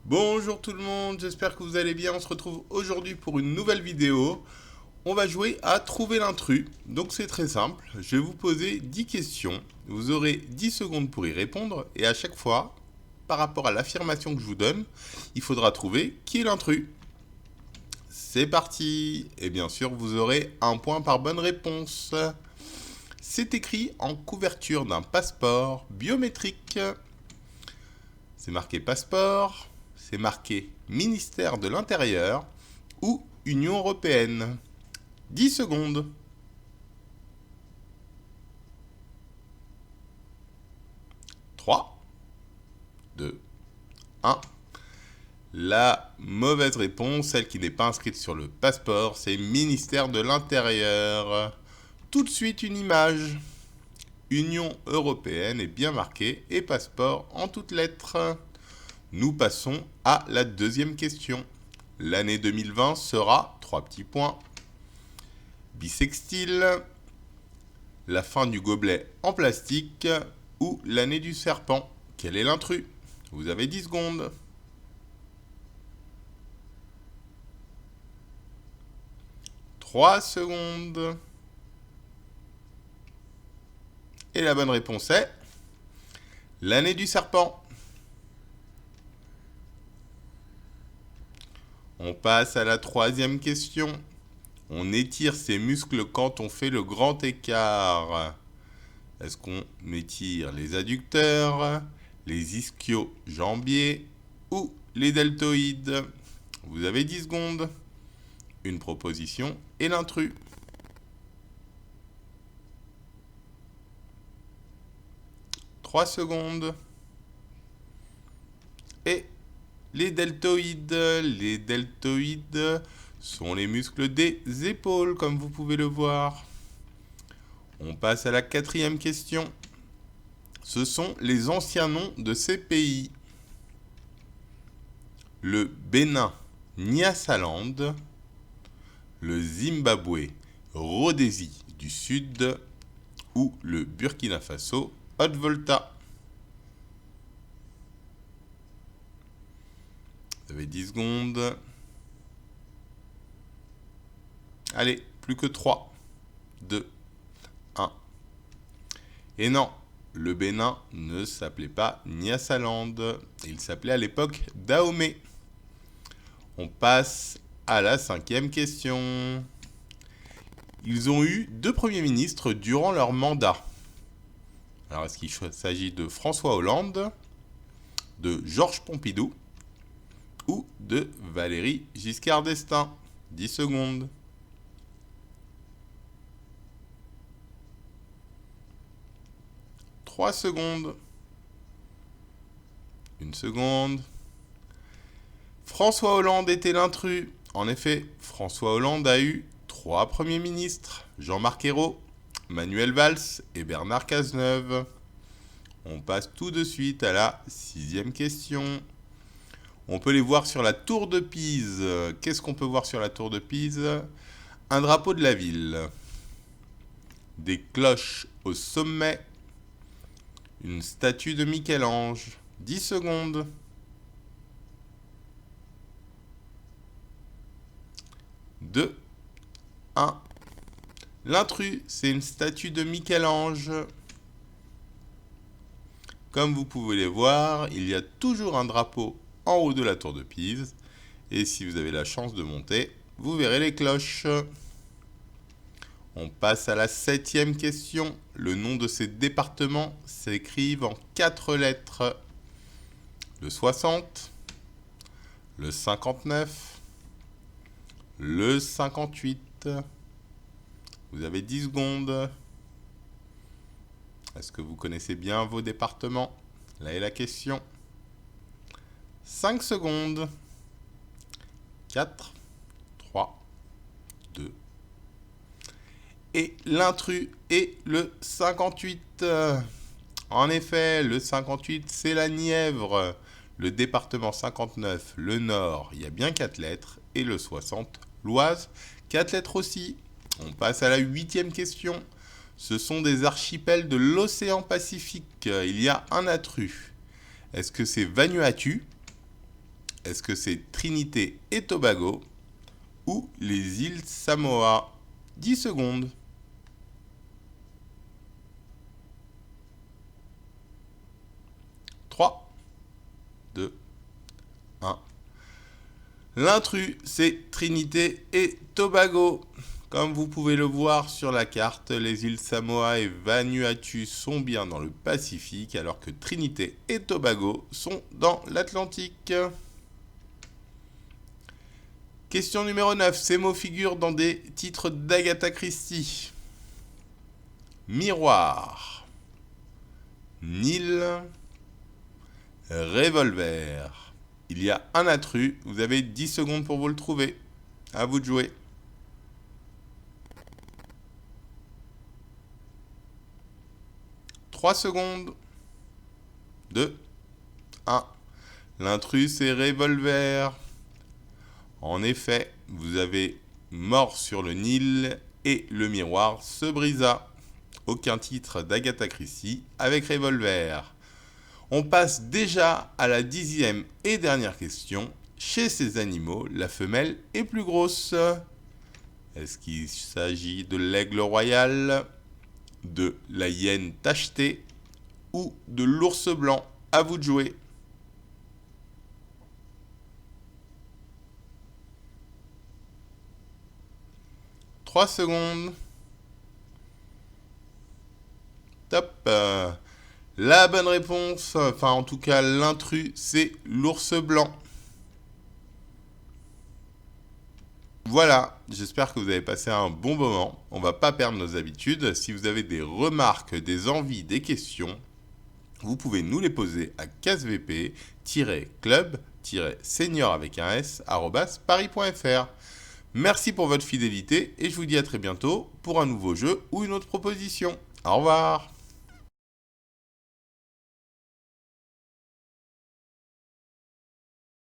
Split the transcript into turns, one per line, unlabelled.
Bonjour tout le monde, j'espère que vous allez bien. On se retrouve aujourd'hui pour une nouvelle vidéo. On va jouer à trouver l'intrus. Donc c'est très simple, je vais vous poser 10 questions. Vous aurez 10 secondes pour y répondre et à chaque fois, par rapport à l'affirmation que je vous donne, il faudra trouver qui est l'intrus. C'est parti. Et bien sûr, vous aurez un point par bonne réponse. C'est écrit en couverture d'un passeport biométrique. C'est marqué passeport, c'est marqué ministère de l'Intérieur ou Union européenne. 10 secondes. 3, 2, 1. La mauvaise réponse, celle qui n'est pas inscrite sur le passeport, c'est ministère de l'Intérieur. Tout de suite une image. Union européenne est bien marquée et passeport en toutes lettres. Nous passons à la deuxième question. L'année 2020 sera, 3 petits points, bissextile, la fin du gobelet en plastique ou l'année du serpent. Quel est l'intrus? Vous avez 10 secondes. 3 secondes. Et la bonne réponse est l'année du serpent. On passe à la troisième question. On étire ses muscles quand on fait le grand écart. Est-ce qu'on étire les adducteurs, les ischio-jambiers ou les deltoïdes? Vous avez 10 secondes. Une proposition et l'intrus. 3 secondes. Et les deltoïdes. Les deltoïdes sont les muscles des épaules, comme vous pouvez le voir. On passe à la quatrième question. Ce sont les anciens noms de ces pays. Le Bénin, Nyasaland, le Zimbabwe, Rhodésie du Sud ou le Burkina Faso, Haute-Volta. Vous avez 10 secondes. Allez, plus que 3, 2, 1. Et non, le Bénin ne s'appelait pas Nyasaland. Il s'appelait à l'époque Dahomey. On passe à la cinquième question. Ils ont eu 2 premiers ministres durant leur mandat. Alors, est-ce qu'il s'agit de François Hollande, de Georges Pompidou ou de Valéry Giscard d'Estaing? 10 secondes. 3 secondes. 1 seconde. François Hollande était l'intrus. En effet, François Hollande a eu 3 premiers ministres, Jean-Marc Ayrault, Manuel Valls et Bernard Cazeneuve. On passe tout de suite à la 6e question. On peut les voir sur la tour de Pise. Qu'est-ce qu'on peut voir sur la tour de Pise? Un drapeau de la ville, des cloches au sommet, une statue de Michel-Ange. 10 secondes. 2, 1. L'intrus, c'est une statue de Michel-Ange. Comme vous pouvez les voir, il y a toujours un drapeau en haut de la tour de Pise. Et si vous avez la chance de monter, vous verrez les cloches. On passe à la 7e question. Le nom de ces départements s'écrivent en 4 lettres. Le 60, le 59, le 58. Vous avez 10 secondes. Est-ce que vous connaissez bien vos départements? Là est la question. 5 secondes. 4, 3, 2. Et l'intrus est le 58. En effet, le 58, c'est la Nièvre. Le département 59, le Nord, il y a bien 4 lettres. Et le 60, l'Oise, 4 lettres aussi. On passe à la 8e question. Ce sont des archipels de l'océan Pacifique. Il y a un intrus. Est-ce que c'est Vanuatu, Est-ce que c'est Trinité et Tobago ou les îles Samoa? 10 secondes. 3, 2, 1. L'intrus, c'est Trinité et Tobago. Comme vous pouvez le voir sur la carte, les îles Samoa et Vanuatu sont bien dans le Pacifique, alors que Trinité et Tobago sont dans l'Atlantique. Question numéro 9. Ces mots figurent dans des titres d'Agatha Christie. Miroir, Nil, revolver. Il y a un intrus, vous avez 10 secondes pour vous le trouver. À vous de jouer. « 3 secondes. 2, 1. L'intrus c'est revolver. En effet, vous avez mort sur le Nil et le miroir se brisa. Aucun titre d'Agatha Christie avec revolver. On passe déjà à la 10e et dernière question. Chez ces animaux, la femelle est plus grosse. Est-ce qu'il s'agit de l'aigle royal, de la hyène tachetée ou de l'ours blanc? À vous de jouer. « 3 secondes. Top. La bonne réponse, enfin en tout cas l'intrus, c'est l'ours blanc. Voilà, j'espère que vous avez passé un bon moment. On va pas perdre nos habitudes. Si vous avez des remarques, des envies, des questions, vous pouvez nous les poser à casvp-club-senior avec un s @paris.fr. Merci pour votre fidélité et je vous dis à très bientôt pour un nouveau jeu ou une autre proposition. Au revoir.